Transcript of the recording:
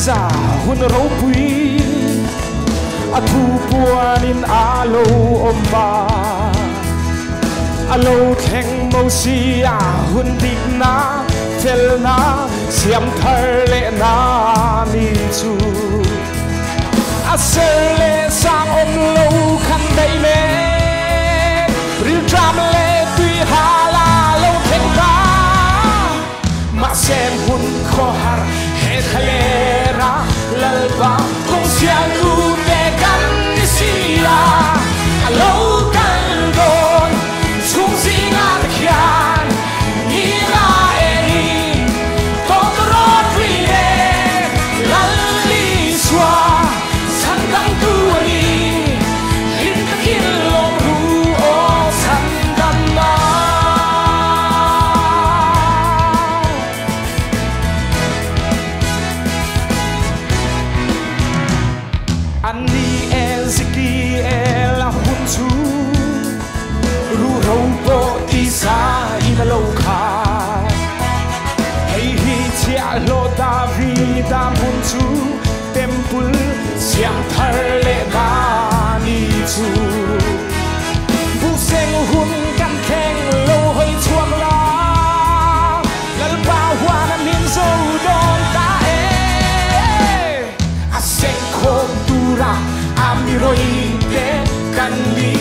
za hun ro pui a thu puanin a lo oma a lo theng mo si a hun dik na tel na siam thar le na mi chu a ser le sang om lo khan dai le ril tram le tui ha la lo theng ba ma sen hun kho har he khalera lalba kong siang lu te kan sia alo kan don chung sing ar khian ni la eni tong ro tri le lal li swa san dang tu ni hin ka kin lo ru o san dam ma Ani Ezekiel hun chu ru ro po ti sa in lo kha hey hi chia lo David hun chu temple siam thar le ba ni chu bu seng hun kan kheng lo hoi chuang la lal ba hwa na min zo don ta a seng khom tu ra ami roi te kan li